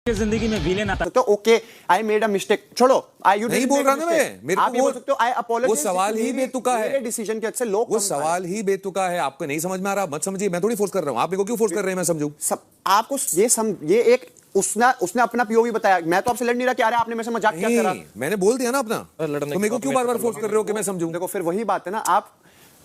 जिंदगी में विलेन आता तो okay I made a mistake, छोड़ो आई यू नहीं बोल रहा ना मैं, मेरे आप को ये बोल सकते हो आई अपोलोजाइज। वो सवाल ही बेतुका है, मेरे डिसीजन के अच्छे लोग वो सवाल ही बेतुका है। आपको नहीं समझ में आ रहा, मत समझिए। मैं थोड़ी फोर्स कर रहा हूं, आप मेरे को क्यों फोर्स कर रहे हैं मैं समझूं? सब आपको ये एक उसने अपना पीओवी बताया। मैं तो आपसे लड़ नहीं रहा कि अरे आपने मेरे से मजाक क्या करा। मैंने बोल दिया ना अपना, तो मेरे को क्यों बार बार फोर्स कर रहे हो कि मैं समझूं? देखो फिर वही बात है ना, आप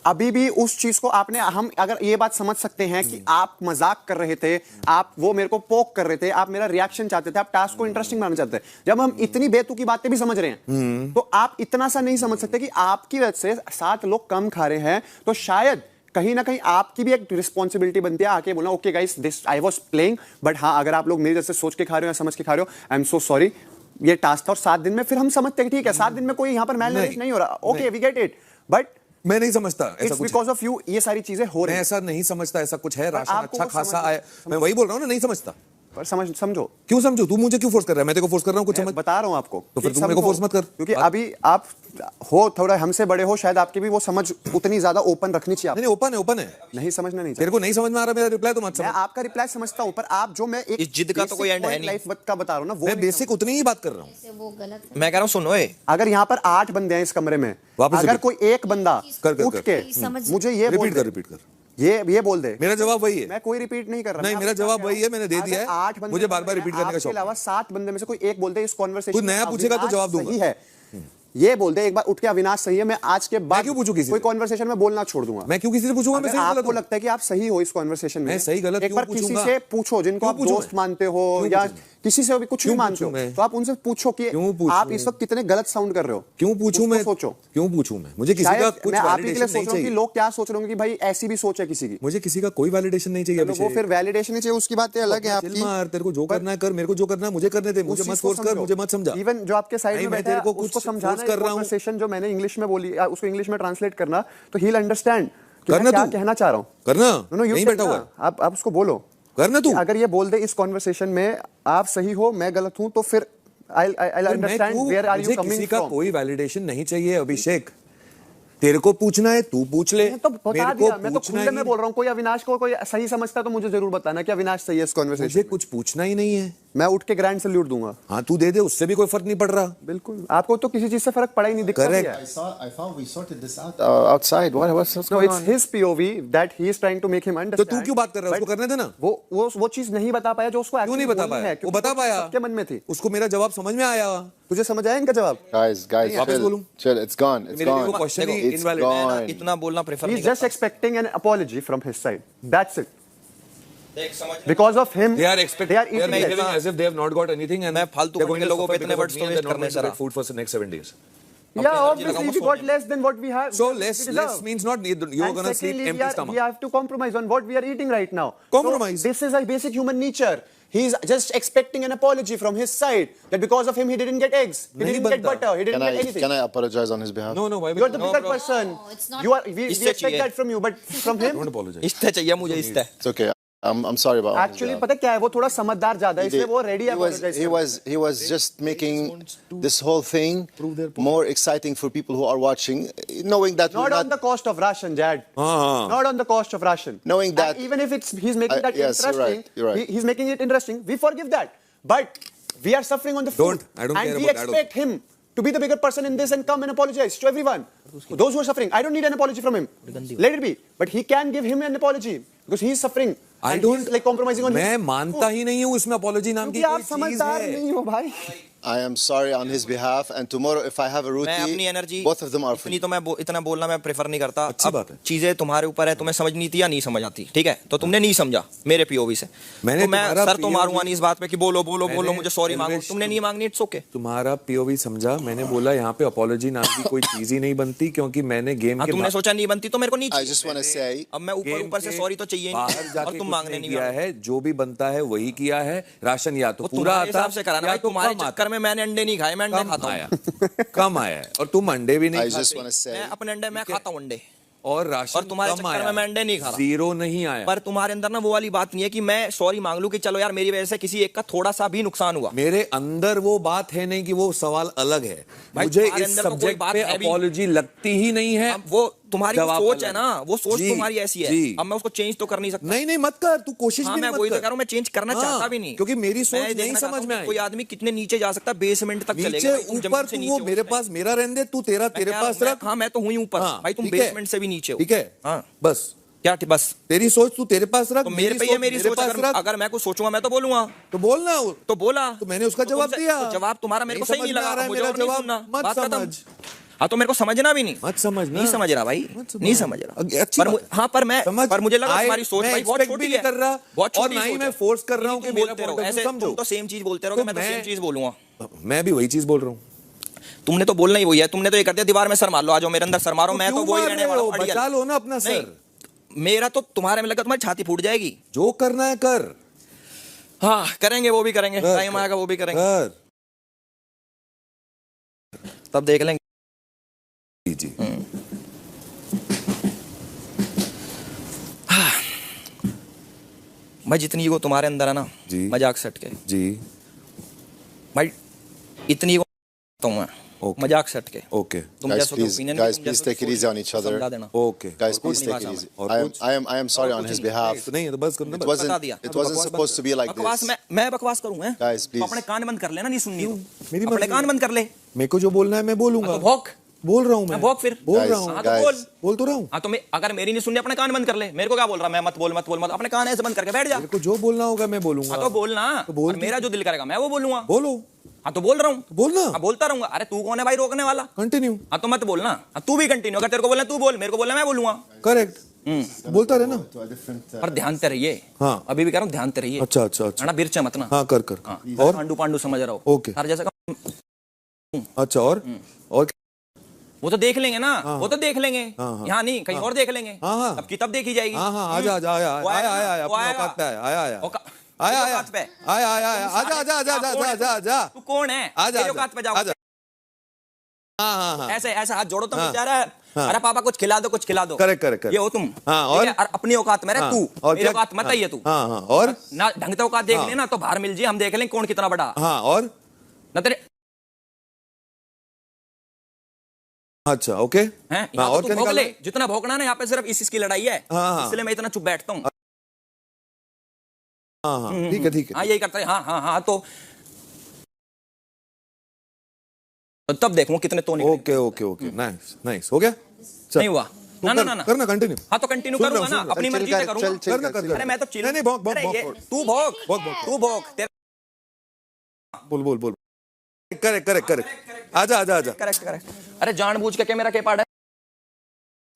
अभी भी उस चीज को आपने, हम अगर ये बात समझ सकते हैं कि आप मजाक कर रहे थे, आप वो मेरे को पोक कर रहे थे, आप मेरा रिएक्शन चाहते थे, आप टास्क को इंटरेस्टिंग बनाना चाहते थे। जब हम इतनी बेतुकी बातें भी समझ रहे हैं तो आप इतना सा नहीं समझ सकते कि आपकी वजह से 7 लोग कम खा रहे हैं। तो शायद कहीं ना कहीं आपकी भी एक रिस्पॉन्सिबिलिटी बनती है आके बोलना okay guys this I was playing, but हाँ अगर आप लोग मेरे जैसे सोच के खा रहे हो या समझ के खा रहे हो, आई एम सो सॉरी, ये टास्क था। और 7 दिन में फिर हम समझते हैं ठीक है 7 दिन में कोई यहाँ पर मैल नहीं हो रहा, okay we get it, but मैं नहीं समझता ऐसा कुछ बिकॉज ऑफ यू ये सारी चीजें हो रही मैं हैं। ऐसा नहीं समझता ऐसा कुछ है। राशन आपको अच्छा वो खासा समझ- आया, मैं वही बोल रहा हूँ ना, नहीं समझता। पर समझो क्यों समझू? तू मुझे क्यों फोर्स कर रहा है? मैं तेरे को फोर्स कर रहा हूँ कुछ समझ। बता रहा हूँ आपको, तो फिर कि तू मेरे को समझो, फोर्स मत कर। क्योंकि अभी आप हो थोड़ा हमसे बड़े हो, शायद आपकी भी वो समझ उतनी ज्यादा ओपन रखनी चाहिए। नहीं ओपन है, ओपन है। नहीं समझना नहीं चाहिए। तेरे को नहीं समझ में आ रहा मेरा रिप्लाई, तो मत मैं समझ। आपका रिप्लाई समझता हूँ, पर आप जो मैं एक इस जिद का तो कोई एंड है नहीं। लाइफ का बता रहा हूँ ना, वो मैं नहीं बेसिक उतनी ही बात कर रहा हूँ। वो गलत है। मैं कह रहा हूँ सुनो ए, अगर यहाँ पर 8 बंदे हैं इस कमरे में, वापस अगर रिपीट। कोई एक बंदा कर, उठ के समझ- मुझे ये बोल रिपीट दे, कर, रिपीट कर। ये बोल दे, मेरा जवाब वही है। मैं कोई रिपीट नहीं कर रहा। नहीं, मैं मेरा आपको जवाब क्या वही है, मैंने दे अगर दिया है। 8 बंदे मुझे बार-बार रिपीट करने का आपके शौक है। अलावा 7 बंदे में से कोई एक बोलते इस कॉन्वर्सेशन कुछ नया पूछेगा तो जवाब दूंगा। सही है, ये बोल दे एक बार उठ के अविनाश सही है, मैं आज के बाद क्यों पूछूं किसी से? कोई कॉन्वर्सेशन में बोलना छोड़ दूंगा। मैं क्यों किसी से पूछूंगा? मैं अगर सही गलत आपको हूं? लगता है कि आप सही हो इस कॉन्वर्सेशन में, मैं सही गलत एक क्यों बार किसी पूछूंगा? से पूछो जिनको क्यों आप पूछूं दोस्त मैं? मानते हो क्यों या पूछूं मैं? किसी से भी कुछ भी क्यों मानते हो, पूछूं मैं? तो आप उनसे पूछो कि क्यों पूछूं? आप इस वक्त कितने गलत साउंड कर रहे हो। क्यों पूछूं उसको मैं? सोचो। क्यों पूछूं मैं? मुझे किसी शायद का कुछ मैं आप ही के लिए वैलिडेशन सोच नहीं रहा हूँ कि चाहिए। लोग क्या सोच रहे होंगे कि भाई ऐसी भी सोच है किसी की। मुझे किसी का कोई वैलिडेशन नहीं चाहिए। तो वो फिर वैलिडेशन ही चाहिए, उसकी बात अलग है आपकी। मार, तेरे को जो करना है कर, मेरे को जो करना है मुझे करने दे। मुझे मत फोर्स कर, मुझे मत समझा। इवन जो आपके साइड नहीं, में मैं बैठा तेरे है को उसको कुछ समझाना फोर्स कर रहा हूं। कन्वर्सेशन जो मैंने इंग्लिश में बोली उसको इंग्लिश में ट्रांसलेट करना, तो ही विल अंडरस्टैंड कि करना मैं क्या तू। कहना चाह रहा हूँ। करना you नहीं say बैठा हुआ ना, आप उसको बोलो करना तू। कि अगर ये बोल दे इस कॉन्वर्सेशन में आप सही हो मैं गलत हूं, तो फिर I understand where are you मुझे कमिंग किसी का फ्रॉम। कोई वैलिडेशन नहीं चाहिए अभिषेक। तेरे को पूछना है तू पूछ ले। तो बता मेरे दिया, को मैं तो पूछना खुले ही में बोल रहा हूँ। कोई अविनाश को कोई सही समझता तो मुझे जरूर बताना कि अविनाश सही है इस मुझे कॉन्वर्सेशन। कुछ पूछना ही नहीं है। मैं उठ के ग्रैंड सैल्यूट दूंगा। हाँ तू दे दे, उससे भी कोई फर्क नहीं पड़ रहा। बिल्कुल, आपको तो किसी चीज से फर्क पड़ा ही नहीं, दिखता भी Correct. है। I thought we sorted this out. outside what's No, going it's on? his POV that he is trying to make him तो understand. तू क्यों बात कर रहा है? उसको करने देना। वो चीज नहीं बता पाया जो उसको क्यों नहीं actually बता बोलनी पाया? है, वो क्योंकि बता पाया, सबके मन में थी। उसको मेरा जवाब समझ में आया। तुझे समझ आया इनका जवाब? Guys, वापस chill, बोलूं? chill. It's gone. It's मेरे को gone. Question he It's invalid है। gone. इतना बोलना प्रेफर He's नहीं just करता। expecting an apology from his side. That's it. देख, समझ में- Because of him, They are expecting, they are they are eating behaving it. as if they have not got anything and मैं फालतू they're going के to लोगों पे suffer इतने because words of तो me and waste they're not करने going to से get food for the next 7 days. Yeah, energy obviously, लगाओ, we so got low. less than what we have. So we less deserve. means not you're And going to sleep secondly, empty we stomach. have to compromise on what we are eating right now. Compromise? So this is a basic human nature. He's just expecting an apology from his side that because of him he didn't get eggs, he नहीं didn't get बनता। butter, he didn't get anything. Can I apologize on his behalf? No, why You're the no, bigger bro. person. No, it's not- You are. We इससे expect चाहिए। that from you, but from him. Don't apologize. इस्ते चाहिए मुझे इस्ते। It's okay. I'm sorry about on his Actually, behalf. पता क्या है, वो थोड़ा समझदार ज्यादा है, इसलिए वो ready he was apologize he करने। was he was just making this whole thing more exciting for people who are watching, knowing that we're Not on not the cost of ration, Jad. हाँ। Not on the cost of ration. Knowing that- And even if he's making that yes, you're interesting, right, you're right. he's making it interesting. We forgive that, but we are suffering on the food, I don't and care we about that. expect him to be the bigger person in this and come and apologize to everyone. Those who are suffering, I don't need an apology from him. Let it be, but he can give him an apology because he is suffering. I and don't he's like compromising on मैं his मानता ही नहीं हूँ उसमें apology नाम की क्योंकि आप कोई चीज समझदार है। नहीं हो भाई। I am sorry on his behalf, and tomorrow if I have a मैं अपनी roti, energy both of them are इतनी free. तो मैं इतना बोलना मैं प्रेफर नहीं करता। अच्छी अब बात है। चीजें तुम्हारे ऊपर है, तुम्हें समझ नहीं थी या नहीं समझ आती, ठीक है? तो तुमने नहीं समझा मेरे पीओवी से, मैंने तो मैं तुम्हारा सर तो POV मारूंगा नहीं इस बात पे कि बोलो बोलो बोलो मैंने मुझे सॉरी मांगो। एलवेश तुमने नहीं मांगनी, इट्स ओके। तुम्हारा POV समझा। मैंने बोला यहाँ पे apology नाम की कोई चीज ही नहीं बनती क्योंकि मैंने गेम हाँ, के तुमने सोचा नहीं बनती तो मेरे को नहीं I चाहिए। just want to say, अब मैं ऊपर गेम ऊपर से के सॉरी तो चाहिए ही बाहर नहीं, और जाके तुम कुछ मांगने नहीं नहीं किया वाले। है। जो भी बनता है वही किया है। राशन या तो वो पूरा तुम्हारे आता हिसाब से कराना या भाई, तो तुम्हारे कम आता। चक्कर में मैंने अंडे नहीं खाए, मैं अंडे कम खाता आया हूँ। कम आया है और तुम अंडे भी I नहीं just खाते want to say, मैं अपने अंडे मैं खाता हूँ अंडे, और राशन और तुम्हारे कम चक्कर आया में मैं अंडे नहीं खा रहा। जीरो नहीं आया। पर तुम्हारे अंदर ना वो वाली बात नहीं है कि मैं सॉरी मांग लूं कि चलो यार मेरी वजह से किसी एक का थोड़ा सा भी नुकसान हुआ। मेरे अंदर वो बात है नहीं कि वो सवाल अलग है। भाई, मुझे तुम्हारे इस अंदर तो कोई सब्जेक्ट बात पे है भी। अपॉलॉजी लगती ही नहीं है। अब वो तुम्हारी जवाब सोच अलग है ना, वो सोच जी, तुम्हारी ऐसी है। जी। अब मैं उसको चेंज तो कर नहीं सकता। नहीं नहीं मत कर, तू कोशिश हाँ, भी मैं मत वही तो कर। कह रहा हूँ, मैं चेंज करना हाँ, चाहता भी नहीं, क्योंकि मेरी सोच मैं नहीं देखना समझ चाहता में हूँ आई। कोई आदमी कितने नीचे जा सकता है, बेसमेंट तक नीचे चलेगा भाई, तुम ऊपर जमीन से तू नीचे वो हो मेरे उसमें। पास मेरा रहने दे, तू तेरा मैं तेरे कह रहा हूँ, पास रख। हाँ मैं तो हुई ऊपर हाँ, भाई, तुम ठीक है। बेसमेंट से भी नीचे हो। ठीक है, हाँ बस क्या बस तेरी सोच तू तेरे पास रख, तो मेरे पे ही है मेरी मेरे सोच। पास अगर रख। अगर मैं कुछ सोचूंगा मैं तो बोलूंगा, तो बोलना, तो बोला तो मैंने उसका तो जवाब तुमसे- दिया। तो जवाब तुम्हारा मेरे को नहीं सही नहीं समझ में लगा, आ रहा है मुझे मेरा और नहीं जवाब, सुनना, मत बात खत्म। समझ। हाँ तो मेरे को समझना भी नहीं, मत समझना, नहीं समझ रहा भाई, मत समझ। नहीं समझ रहा। अच्छी पर बात है। हाँ पर मुझे लगा I- तुम्हारी सोच मैं भाई बहुत expect छोटी भी है, नहीं कर रहा, बहुत और छोटी ना ही सोच मैं है। force कर रहा हूँ तुम कि मेरा बोलते point रहो of view ऐसे, समझो। तुम तो सेम चीज बोलते रहोगे, मैं तो सेम चीज बोलूंगा। मैं भी वही चीज बोल रहा हूँ। तुमने तो बोलना ही वही है, तुमने तो ये कर दिया दीवार में सर मार लो, आ जाओ मेरे अंदर सर मारो, मैं तो क्यों वही मार रहने रहे वाला हो? हूँ, अड़ियल। बचा लो ना अपना नहीं, सर। मेरा तो तुम्हारे में लगा तुम्हारी छाती फूट जाएगी। जो करना है कर। हाँ करेंगे, वो भी करेंगे, कर, टाइम आएगा वो भी करेंगे, कर। तब देख लेंगे। जी जी। भाई जितनी ईगो तुम्हारे अंदर है ना, जी। मजाक सट के जी भाई, इतनी ईगो हूं मैं, Okay. मजाक सट के। ओके तुम Guys, जैसों के please, opinion guys, तुम please जैसों take की it easy on सोच each को other. समझा देना। ओके Guys, और please कुछ take नहीं it भाषा easy. और कुछ? I am sorry on कुछ his नहीं। behalf. तो नहीं है तो बस करना It बस। बता wasn't दिया। it wasn't supposed to be like बकवास this. मैं बकवास करूं हैं? Guys, तो please. अपने कान बंद कर लेना, नहीं सुननी तो। मेरी अपने मर्जी कान है। बंद कर ले, मेरे को जो बोलना है मैं बोलूंगा। तो भौंक, बोल रहा हूँ मैं। भौंक फिर। बोल Guys, रहा हूँ। हाँ तो guys. बोल। बोल तो रहा हूँ। हाँ तो मैं अगर मेरी नहीं सुननी अपने कान बंद कर ले, मेरे को क्या बोल रहा, मैं मत बोल मत बोल मत, अपने कान ऐसे बंद करके बैठ जा। मेरे को जो बोलना होगा मैं बोलूंगा। हाँ तो बोलना, तो बोल और मेरा जो दिल करेगा मैं वो बोलूंगा। बोलो। हाँ तो बोल रहा हूँ, बोलना। हाँ बोलता रहूंगा। अरे तू कौन है भाई रोकने वाला? कंटिन्यू। हाँ तो मत बोलना, हाँ तू भी कंटिन्यू, अगर तेरे को बोलना तू बोल, मेरे को बोलना मैं बोलूंगा। करेक्ट। बोलता रहे ना। पर ध्यान से रहिए। हाँ। अभी भी कह रहा हूँ ध्यान से रहिए। अच्छा अच्छा अच्छा। है ना, बिरचा मत ना। हाँ कर कर। हाँ, और पांडु पांडु समझ रहा हो। ओके। हर जैसा अच्छा और वो तो देख लेंगे ना, वो तो देख लेंगे। हाँ, हाँ। यहाँ नहीं, कहीं और देख लेंगे। हाँ, हाँ। अब की तब देखी जाएगी। हाँ हाँ आजा आजा आया वो आया आएगा, आया आया वो अपनी आएगा। औकात पे आया आया आया औका- आया तेरी आया औकात पे। आया आया आया आजा आजा आजा आजा कौन है आजा तू? आजा तू कौन है? आजा तेरी औकात पे जाओ। आजा। हाँ हाँ हाँ ऐसे ऐसे हाथ जोड़ो तो हाँ, मिल जा रहा है। हाँ। अरे पापा कुछ खिला दो, कुछ खिला दो। करेक्ट करेक्ट ये हो तुम। हाँ, ठीक और? है? अपनी औकात में रह हाँ, तू, और मेरी क्या? औकात मत आइए तू। हाँ हाँ और ना ढंग से औकात देख हाँ। लेना तो बाहर मिल जाए, हम देख लेंगे कौन कितना बड़ा। हाँ और ना तेरे अच्छा ओके हैं, हाँ, यहाँ और तो क्या तू भौंक निकालना ले, है? जितना भौंकना ना यहाँ पे सिर्फ इसकी लड़ाई है। हाँ, हाँ। इसलिए मैं इतना चुप बैठता हूँ। हाँ हाँ ठीक है ठीक हाँ है यही करता है। हाँ हाँ हाँ तो तब देखूंगा कितने तो निकले। Okay okay okay nice nice हो गया चल। नहीं हुआ तू ना ना कर- ना ना। करना कंटिन्यू हाँ तो कंटिन्यू सुन रहा करूंगा हूँ, ना, सुन रहा हूँ। अपनी चल मर्जी कर, से करूंगा। चल, चल। करना कर अरे मैं तो चिल। नहीं भौंक भौंक अरे ये- भौंक तू भौंक, भौंक, भौंक। तू भौंक, बोल बोल बोल करेक्ट करेक्ट करेक्ट आजा आजा आजा करेक्ट करेक्ट। अरे जानबूझ के मेरा के पार्ट है।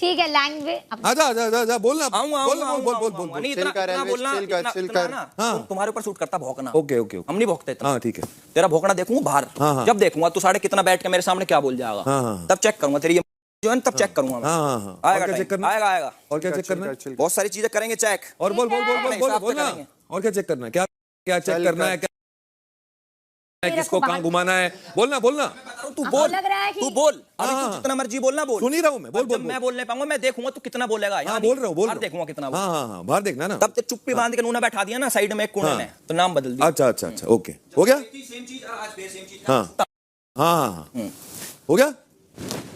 ठीक है, लैंग्वेज आजा आजा आजा आजा बोलना आऊंगा बोल बोल बोल बोल बोल नहीं चिल कर, इतना एल्विस, बोलना, चिल कर, इतना- चिल इतना कर। ना, हाँ। तुम्हारे ऊपर शूट करता भौंकना। ओके ओके ओके हम नहीं भौंकते इतना। हाँ ठीक है तेरा भौंकना देखूंगा बाहर। हाँ, हाँ। जब देखूंगा तू साढ़े कितना बैठ के मेरे सामने क्या बोल जाएगा, हाँ, हाँ। तब चेक करूंगा तेरी ये जो है ना, तब चेक करूंगा मैं। हाँ हाँ हाँ आएगा और क्या टाइम, चेक करना आएगा आएगा। और क्या चेक करना है? बहुत सारी चीजें करेंगे चेक। और बोल बोल बोल बोल अपने बोल हिसाब से बोलना करेंगे। और क्या चेक करना है क्या क्या चेक चल करना कर। है क्या किसको कहाँ घुमाना है बोलना बोलना तू अब बोल, लग रहा है कि- तू बोल, अभी हाँ, तू हाँ। जितना मर्जी बोलना बोल। सुन ही रहा हूँ मैं बोल जब बोल मैं बोल बोल नहीं पाऊंगा, मैं देखूंगा तू कितना बोलेगा। हाँ बोल रहा हूँ बोल अब रहा देखूंगा कितना हूँ हाँ हाँ हाँ बाहर देखना ना तब तो चुप्पी बांध के नूना बैठा दिया ना साइड में एक कोने हाँ। में, तो नाम बदल दिया। अच्छा अच्छा अच्छा ओके हो गया सेम चीज आज फिर सेम चीज। हाँ हाँ हाँ हाँ हो गया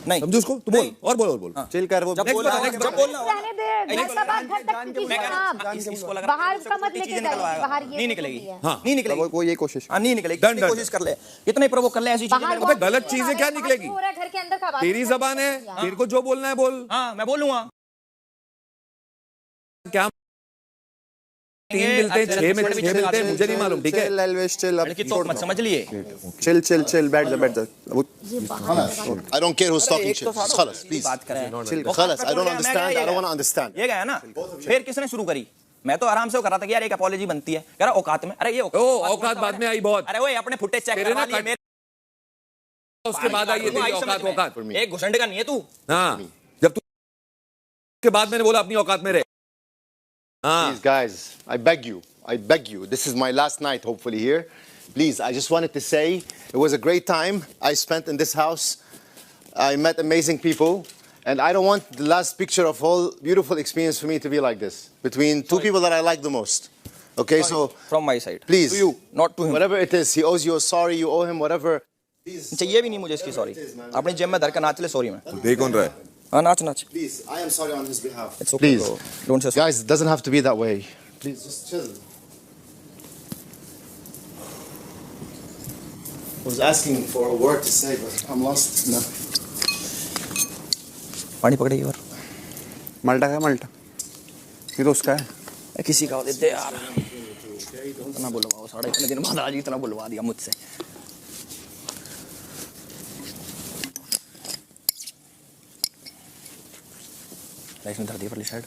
नहीं समझो उसको तू बोल नहीं। और बोल और बोल चिल कर वो जब Next बोलना बता, होगा, next जब बता। बोलना होगा। रहने दे, घर का बात घर तक की मैं कह रहा जनाब। हूँ, इसको लग रहा है बाहर कि का मत छोटी लेके चीजें जाइए, निकलवाएगा। बाहर ये नहीं तो निकलेगी। होती है। हाँ नहीं निकलेगी। वो ये कोशिश हाँ नहीं निकलेगी। Done, कितनी done, कोशिश कर ले, कितना ही प्रवोक कर ले, ऐसी चीजें बाहर मेरे को। अबे गलत चीजें क्या निकलेगी? हो रहा है, घर के अंदर का बात तेरी नहीं जबान है करते। तेरे को जो बोलना है बोल हाँ मैं बोलूंगा। क्या 3 मिलते हैं 6 में 6 मिलते हैं मुझे नहीं मालूम ठीक है चिल एल्विस चिल अब लड़की तो मत समझ लिए। चिल चिल चिल बैठ जा बैठ जा वो I don't care who's talking एक तो shit. सालों Khalas, की please. बात करें। Khalas, I don't understand. I don't want to understand. ये गया ना, फिर किसने शुरू करी? मैं तो आराम से वो कर रहा था कि यार एक अपॉलॉजी बनती है, कह रहा औकात में। अरे ये ओ औकात बाद में आई बहुत अरे वो अपने फुटेज चेक तेरे करवा ना लिए मेरे। उसके बाद आई है तेरी औकात औकात एक घुसंड का नहीं है तू। हाँ जब तू के बाद मैंने बोला अपनी औकात में रहे हाँ Please, guys, I beg you. This is my last night, hopefully, here. Please, I just wanted to say it was a great time I spent in this house. I met amazing people. And I don't want the last picture of whole beautiful experience for me to be like this. Between two people that I like the most. Okay, so From my side. please. To you, not to him. Whatever it is, he owes you a sorry, you owe him whatever. चाहिए भी नहीं मुझे इसकी sorry. अपनी जेब में धर के नाच ले सॉरी में। देख कौन रहा है हाँ नाच नाच. Please, I am sorry on his behalf. It's okay, Please. bro. Don't say sorry. Guys, it doesn't have to be that way. Please, just chill. I was asking for a word to say, but I'm lost. No. पानी पकड़िए और. माल्टा है माल्टा, ये तो उसका है. किसी का देते यार. इतना बुलवाओ, साढ़े इतने दिन बाद आज इतना बुलवा दिया मुझसे. लाइफ में धर दिया पहले side.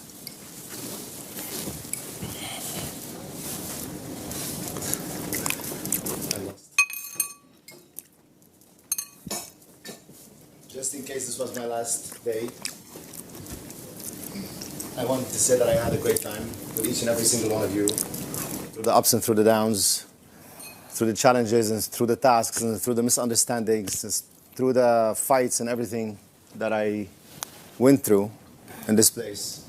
Just in case this was my last day, I wanted to say that I had a great time with each and every single one of you. Through the ups and through the downs, through the challenges and through the tasks and through the misunderstandings, through the fights and everything that I went through in this place.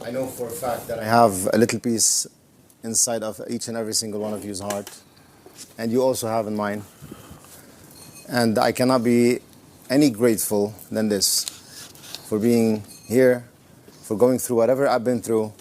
I know for a fact that I have a little piece inside of each and every single one of you's heart, and you also have in mine. And I cannot be any grateful than this for being here, for going through whatever I've been through,